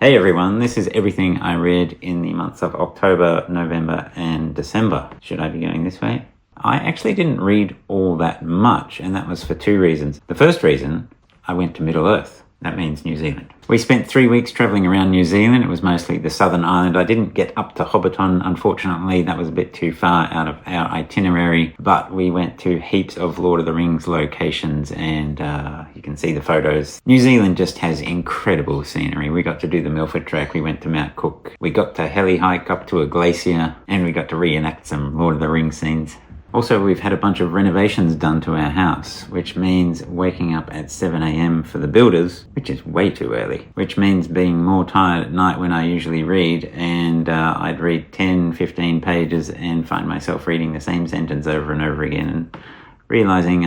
Hey everyone, this is everything I read in the months of October, November and December. Should I be going this way? I actually didn't read all that much, and that was for two reasons. The first reason, I went to Middle Earth. That means New Zealand. We spent 3 weeks travelling around New Zealand. It was mostly the southern island. I didn't get up to Hobbiton, unfortunately. That was a bit too far out of our itinerary. But we went to heaps of Lord of the Rings locations, and you can see the photos. New Zealand just has incredible scenery. We got to do the Milford Track. We went to Mount Cook. We got to heli hike up to a glacier, and we got to reenact some Lord of the Rings scenes. Also, we've had a bunch of renovations done to our house, which means waking up at 7 a.m. for the builders, which is way too early, which means being more tired at night when I usually read, and I'd read 10, 15 pages and find myself reading the same sentence over and over again and realizing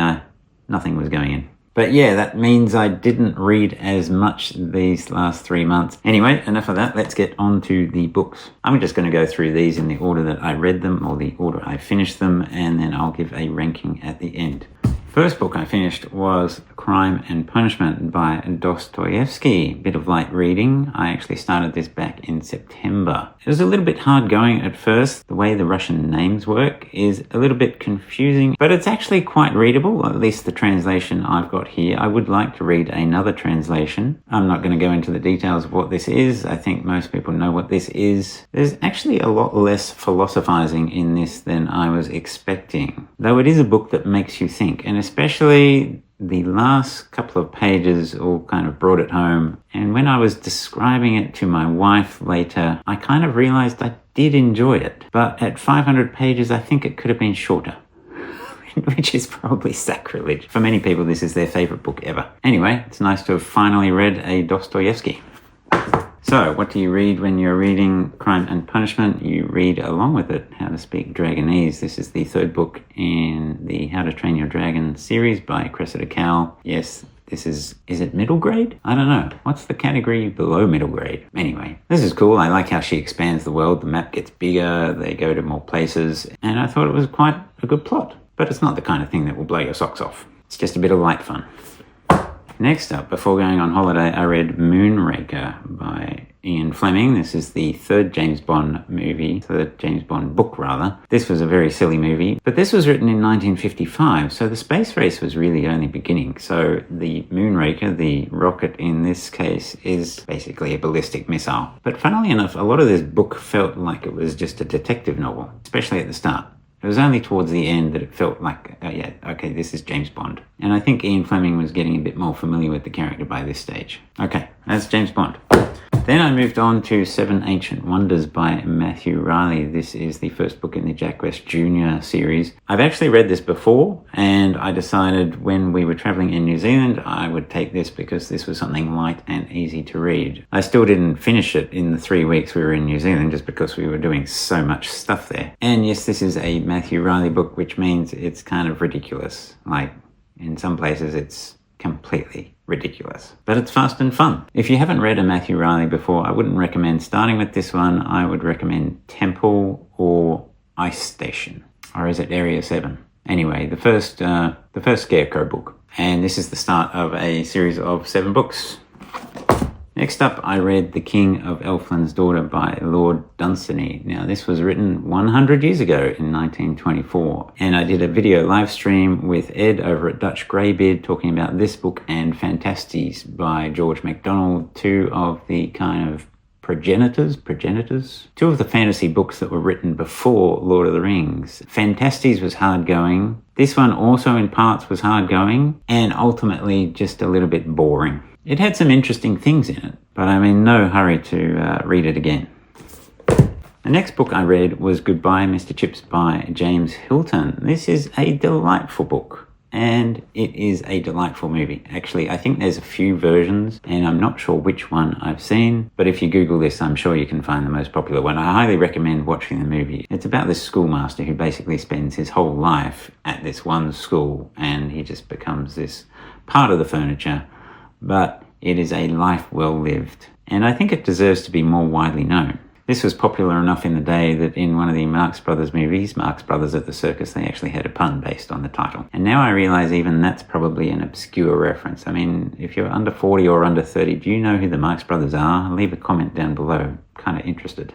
nothing was going in. But yeah, that means I didn't read as much these last 3 months. Anyway, enough of that. Let's get on to the books. I'm just going to go through these in the order that I read them, or the order I finished them, and then I'll give a ranking at the end. First book I finished was Crime and Punishment by Dostoevsky. Bit of light reading. I actually started this back in September. It was a little bit hard going at first. The way the Russian names work is a little bit confusing, but it's actually quite readable, at least the translation I've got here. I would like to read another translation. I'm not going to go into the details of what this is. I think most people know what this is. There's actually a lot less philosophizing in this than I was expecting, though it is a book that makes you think, and especially the last couple of pages all kind of brought it home. And when I was describing it to my wife later, I kind of realized I did enjoy it. But at 500 pages, I think it could have been shorter, which is probably sacrilege. For many people, this is their favorite book ever. Anyway, it's nice to have finally read a Dostoevsky. So, what do you read when you're reading Crime and Punishment? You read along with it How to Speak Dragonese. This is the third book in the How to Train Your Dragon series by Cressida Cowell. Yes, this is it middle grade? I don't know. What's the category below middle grade? Anyway, this is cool. I like how she expands the world. The map gets bigger. They go to more places. And I thought it was quite a good plot. But it's not the kind of thing that will blow your socks off. It's just a bit of light fun. Next up, before going on holiday, I read Moonraker by Fleming. This is the third James Bond book rather. This was a very silly movie, but this was written in 1955, so the space race was really only beginning. So the Moonraker, the rocket in this case, is basically a ballistic missile. But funnily enough, a lot of this book felt like it was just a detective novel, especially at the start. It was only towards the end that it felt like, this is James Bond. And I think Ian Fleming was getting a bit more familiar with the character by this stage. Okay, that's James Bond. Then I moved on to Seven Ancient Wonders by Matthew Reilly. This is the first book in the Jack West Jr. series. I've actually read this before, and I decided when we were traveling in New Zealand, I would take this because this was something light and easy to read. I still didn't finish it in the 3 weeks we were in New Zealand just because we were doing so much stuff there. And yes, this is a Matthew Reilly book, which means it's kind of ridiculous. Like, in some places it's completely ridiculous. But it's fast and fun. If you haven't read a Matthew Reilly before, I wouldn't recommend starting with this one. I would recommend Temple or Ice Station. Or is it Area 7? Anyway, the first Scarecrow book. And this is the start of a series of 7 books. Next up, I read The King of Elfland's Daughter by Lord Dunsany. Now, this was written 100 years ago in 1924, and I did a video live stream with Ed over at Dutch Greybeard talking about this book and Fantastes by George MacDonald, two of the kind of progenitors, two of the fantasy books that were written before Lord of the Rings. Fantastes was hard going. This one also in parts was hard going, and ultimately just a little bit boring. It had some interesting things in it, but I'm in no hurry to read it again. The next book I read was Goodbye, Mr. Chips by James Hilton. This is a delightful book, and it is a delightful movie. Actually, I think there's a few versions, and I'm not sure which one I've seen, but if you Google this, I'm sure you can find the most popular one. I highly recommend watching the movie. It's about this schoolmaster who basically spends his whole life at this one school, and he just becomes this part of the furniture. But it is a life well lived, and I think it deserves to be more widely known. This was popular enough in the day that in one of the Marx Brothers movies, Marx Brothers at the Circus, they actually had a pun based on the title. And now I realise even that's probably an obscure reference. I mean, if you're under 40 or under 30, do you know who the Marx Brothers are? Leave a comment down below. Kind of interested.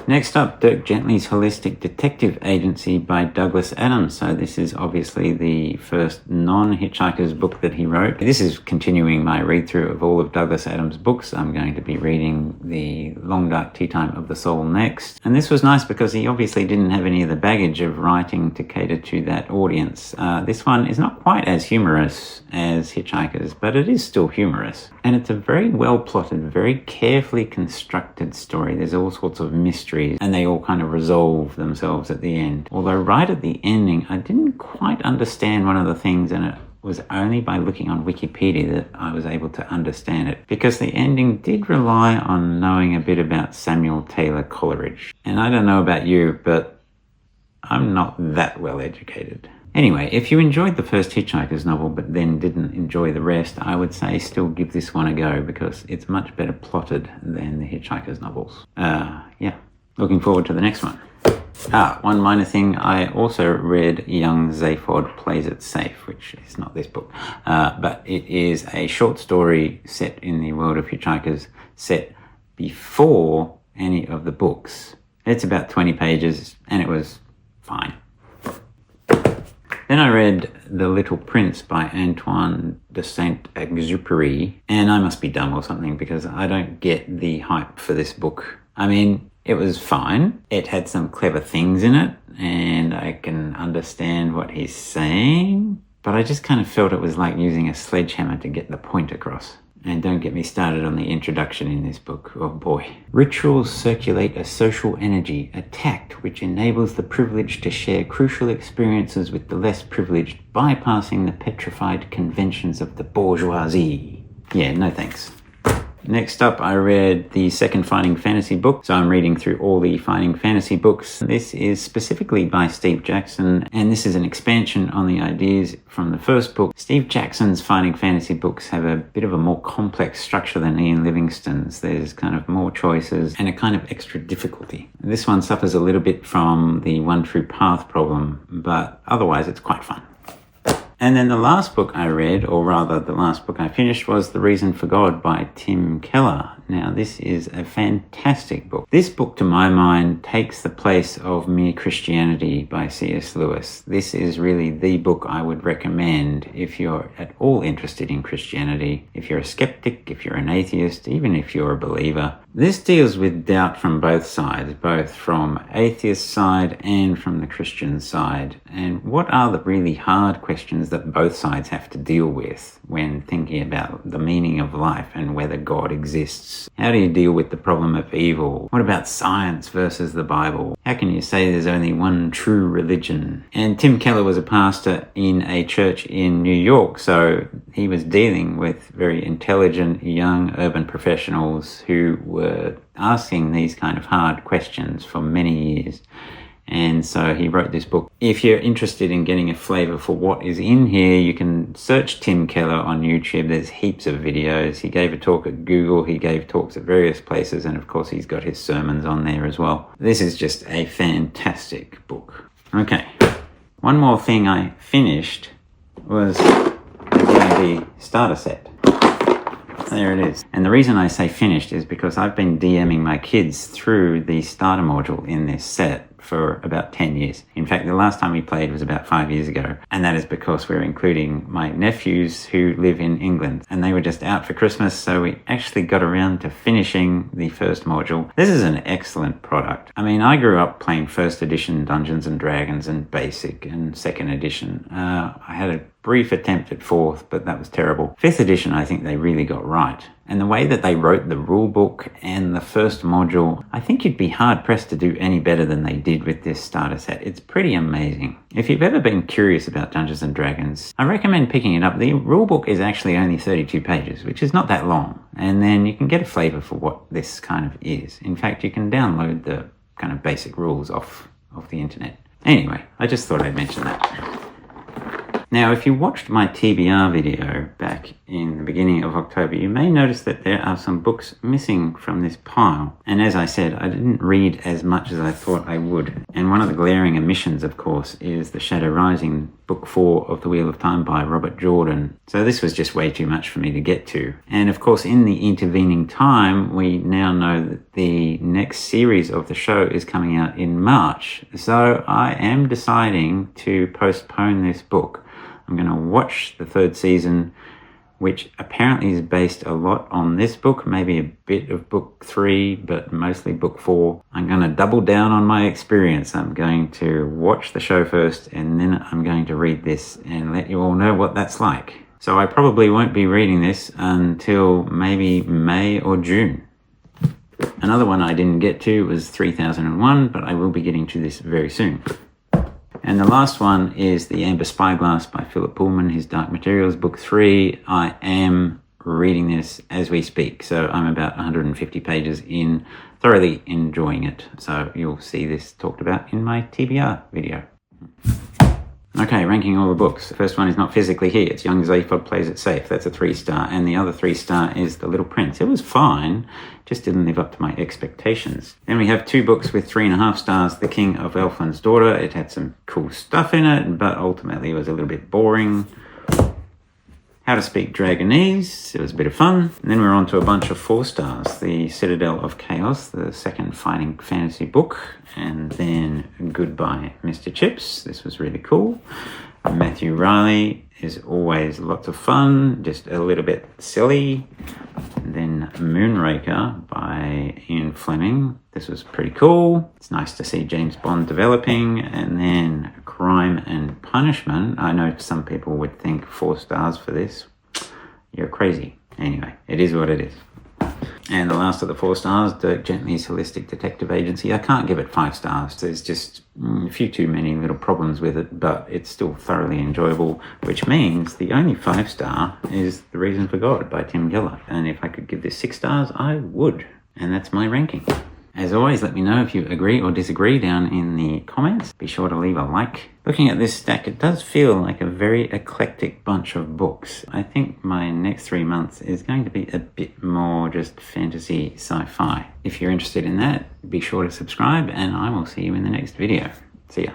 Next up, Dirk Gently's Holistic Detective Agency by Douglas Adams. So this is obviously the first non-Hitchhiker's book that he wrote. This is continuing my read-through of all of Douglas Adams' books. I'm going to be reading The Long Dark Tea Time of the Soul next. And this was nice because he obviously didn't have any of the baggage of writing to cater to that audience. This one is not quite as humorous as Hitchhiker's, but it is still humorous. And it's a very well-plotted, very carefully constructed story. There's all sorts of mysteries, and they all kind of resolve themselves at the end. Although right at the ending, I didn't quite understand one of the things, and it was only by looking on Wikipedia that I was able to understand it, because the ending did rely on knowing a bit about Samuel Taylor Coleridge. And I don't know about you, but I'm not that well educated. Anyway, if you enjoyed the first Hitchhiker's novel but then didn't enjoy the rest, I would say still give this one a go because it's much better plotted than the Hitchhiker's novels. Yeah, looking forward to the next one. One minor thing, I also read Young Zaphod Plays It Safe, which is not this book, but it is a short story set in the world of Hitchhikers, set before any of the books. It's about 20 pages and it was fine. Then I read The Little Prince by Antoine de Saint-Exupery, and I must be dumb or something because I don't get the hype for this book. I mean, it was fine. It had some clever things in it, and I can understand what he's saying, but I just kind of felt it was like using a sledgehammer to get the point across. And don't get me started on the introduction in this book. Oh boy. Rituals circulate a social energy, a tact which enables the privileged to share crucial experiences with the less privileged, bypassing the petrified conventions of the bourgeoisie. Yeah, no thanks. Next up, I read the second Fighting Fantasy book. So I'm reading through all the Fighting Fantasy books. This is specifically by Steve Jackson, and this is an expansion on the ideas from the first book. Steve Jackson's Fighting Fantasy books have a bit of a more complex structure than Ian Livingstone's. There's kind of more choices and a kind of extra difficulty. This one suffers a little bit from the one true path problem, but otherwise it's quite fun. And then the last book I read, or rather the last book I finished, was The Reason for God by Tim Keller. Now, this is a fantastic book. This book, to my mind, takes the place of Mere Christianity by C.S. Lewis. This is really the book I would recommend if you're at all interested in Christianity, if you're a skeptic, if you're an atheist, even if you're a believer. This deals with doubt from both sides, both from atheist side and from the Christian side. And what are the really hard questions that both sides have to deal with when thinking about the meaning of life and whether God exists? How do you deal with the problem of evil? What about science versus the Bible? How can you say there's only one true religion? And Tim Keller was a pastor in a church in New York, so he was dealing with very intelligent young urban professionals who were asking these kind of hard questions for many years. And so he wrote this book. If you're interested in getting a flavour for what is in here, you can search Tim Keller on YouTube. There's heaps of videos. He gave a talk at Google. He gave talks at various places. And of course, he's got his sermons on there as well. This is just a fantastic book. Okay. One more thing I finished was the D&D Starter Set. There it is. And the reason I say finished is because I've been DMing my kids through the starter module in this set for about 10 years. In fact, the last time we played was about 5 years ago. And that is because we're including my nephews who live in England. And they were just out for Christmas, so we actually got around to finishing the first module. This is an excellent product. I mean, I grew up playing first edition Dungeons and Dragons and basic and second edition. I had a brief attempt at fourth, but that was terrible. Fifth edition, I think they really got right. And the way that they wrote the rule book and the first module, I think you'd be hard pressed to do any better than they did with this starter set. It's pretty amazing. If you've ever been curious about Dungeons and Dragons, I recommend picking it up. The rule book is actually only 32 pages, which is not that long. And then you can get a flavour for what this kind of is. In fact, you can download the kind of basic rules off the internet. Anyway, I just thought I'd mention that. Now, if you watched my TBR video back in the beginning of October, you may notice that there are some books missing from this pile. And as I said, I didn't read as much as I thought I would. And one of the glaring omissions, of course, is The Shadow Rising, Book 4 of The Wheel of Time by Robert Jordan. So this was just way too much for me to get to. And of course, in the intervening time, we now know that the next series of the show is coming out in March. So I am deciding to postpone this book. I'm going to watch the third season, which apparently is based a lot on this book, maybe a bit of book 3, but mostly book 4. I'm going to double down on my experience. I'm going to watch the show first, and then I'm going to read this and let you all know what that's like. So I probably won't be reading this until maybe May or June. Another one I didn't get to was 3001, but I will be getting to this very soon. And the last one is The Amber Spyglass by Philip Pullman, his Dark Materials, Book 3. I am reading this as we speak, so I'm about 150 pages in, thoroughly enjoying it. So you'll see this talked about in my TBR video. Okay, ranking all the books. The first one is not physically here. It's Young Zaphod Plays It Safe. That's a 3-star. And the other 3-star is The Little Prince. It was fine, just didn't live up to my expectations. Then we have 2 books with 3.5 stars. The King of Elfland's Daughter. It had some cool stuff in it, but ultimately it was a little bit boring. How to Speak Dragonese. It was a bit of fun. And then we're on to a bunch of 4 stars. The Citadel of Chaos, the second fighting fantasy book. And then Goodbye, Mr. Chips. This was really cool. Matthew Reilly is always lots of fun, just a little bit silly. And then Moonraker by Ian Fleming. This was pretty cool. It's nice to see James Bond developing. And then Crime and Punishment. I know some people would think 4 stars for this. You're crazy. Anyway, it is what it is. And the last of the 4 stars, Dirk Gently's Holistic Detective Agency. I can't give it 5 stars. There's just a few too many little problems with it, but it's still thoroughly enjoyable, which means the only 5-star is The Reason for God by Tim Keller. And if I could give this 6 stars, I would. And that's my ranking. As always, let me know if you agree or disagree down in the comments. Be sure to leave a like. Looking at this stack, it does feel like a very eclectic bunch of books. I think my next 3 months is going to be a bit more just fantasy sci-fi. If you're interested in that, be sure to subscribe, and I will see you in the next video. See ya.